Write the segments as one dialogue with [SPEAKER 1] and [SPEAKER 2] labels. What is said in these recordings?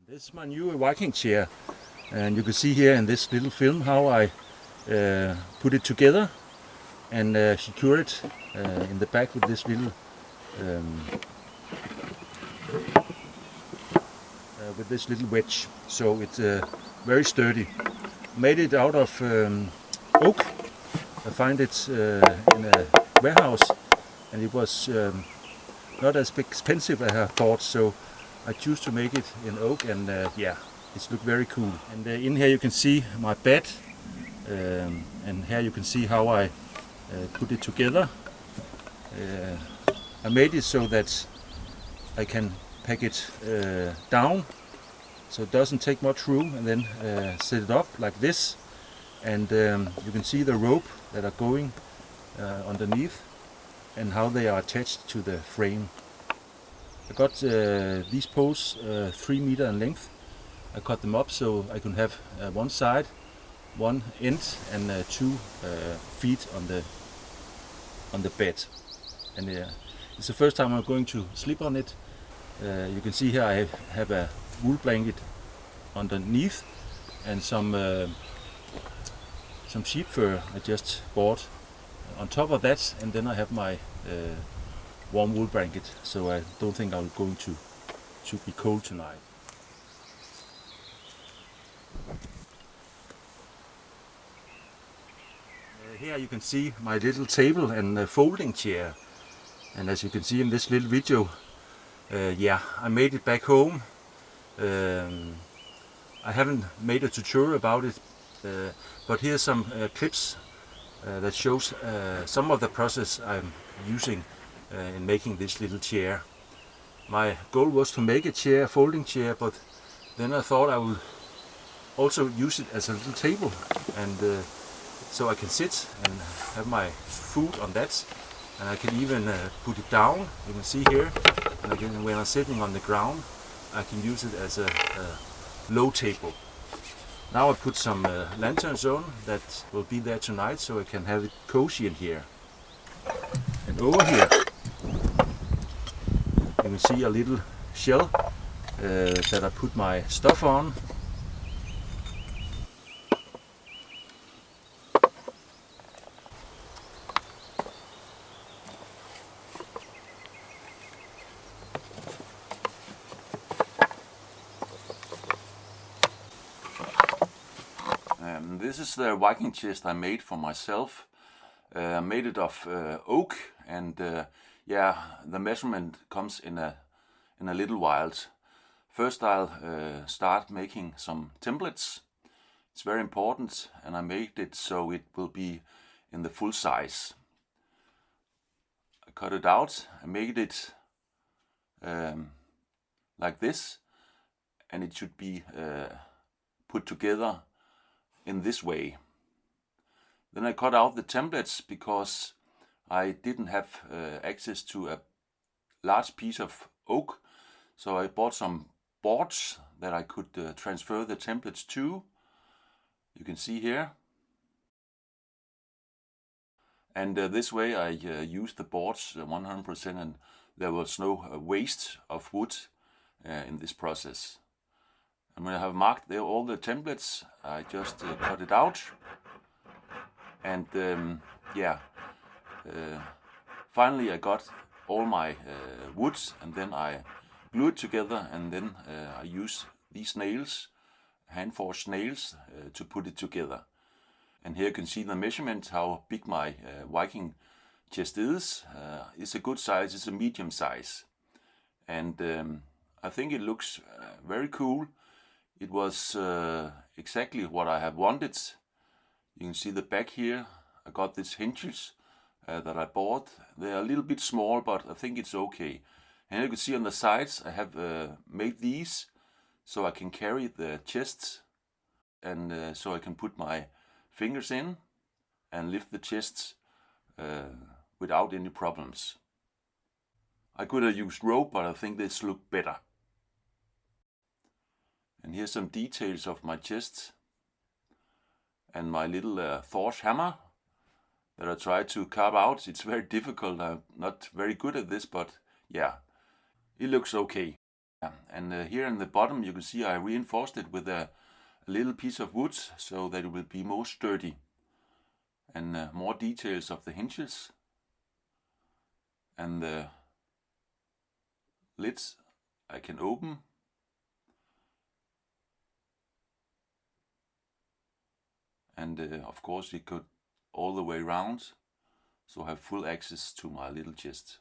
[SPEAKER 1] This is my new Viking chair, and you can see here in this little film how I put it together and secure it in the back with this little wedge. So it's very sturdy. Made it out of oak. I find it in a warehouse, and it was not as expensive as I thought. So I choose to make it in oak, and yeah, it's look very cool. And in here you can see my bed, and here you can see how I put it together. I made it so that I can pack it down, so it doesn't take much room, and then set it up like this. And you can see the rope that are going underneath and how they are attached to the frame. I got these poles 3 meters in length. I cut them up so I can have one side, one end, and 2 feet on the bed. And it's the first time I'm going to sleep on it. You can see here I have a wool blanket underneath and some sheep fur I just bought on top of that, and then I have my warm wool blanket, so I don't think I'm going to be cold tonight. Here you can see my little table and folding chair, and as you can see in this little video, yeah, I made it back home. I haven't made a tutorial about it, but here's some clips that shows some of the process I'm using in making this little chair. My goal was to make a chair, a folding chair, but then I thought I would also use it as a little table, and so I can sit and have my food on that, and I can even put it down. You can see here, and again, when I'm sitting on the ground, I can use it as a low table. Now I put some lanterns on that will be there tonight, so I can have it cozy in here. And over here you can see a little shell that I put my stuff on. This is the Viking chest I made for myself. I made it of oak, and yeah, the measurement comes in a little while. First I'll start making some templates. It's very important, and I made it so it will be in the full size. I cut it out, I made it like this, and it should be put together in this way. Then I cut out the templates because I didn't have access to a large piece of oak, so I bought some boards that I could transfer the templates to. You can see here, and this way I used the boards 100%, and there was no waste of wood in this process. And when I have marked all the templates, I just cut it out, and yeah, finally I got all my woods, and then I glue it together, and then I use these nails, hand-forged nails, to put it together. And here you can see the measurement, how big my Viking chest is. It's a good size, it's a medium size, and I think it looks very cool. It was exactly what I have wanted. You can see the back here. I got these hinges that I bought. They're a little bit small, but I think it's okay. And you can see on the sides I have made these so I can carry the chest, and so I can put my fingers in and lift the chest without any problems. I could have used rope, but I think this looked better. And here's some details of my chest and my little forge hammer that I tried to carve out. It's very difficult. I'm not very good at this, but yeah, it looks okay. And here in the bottom you can see I reinforced it with a little piece of wood so that it will be more sturdy. And more details of the hinges and the lids I can open. And of course it could all the way around, so I have full access to my little chest.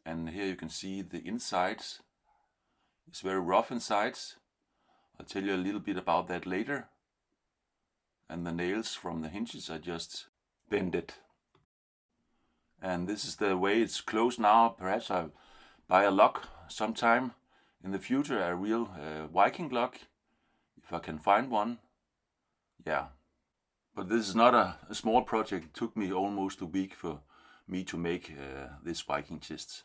[SPEAKER 1] And here you can see the insides. It's very rough inside. I'll tell you a little bit about that later. And the nails from the hinges I just bended. And this is the way it's closed now. Perhaps I'll buy a lock sometime in the future, a real Viking lock, if I can find one. Yeah. But this is not a small project. It took me almost a week for me to make this Viking chest.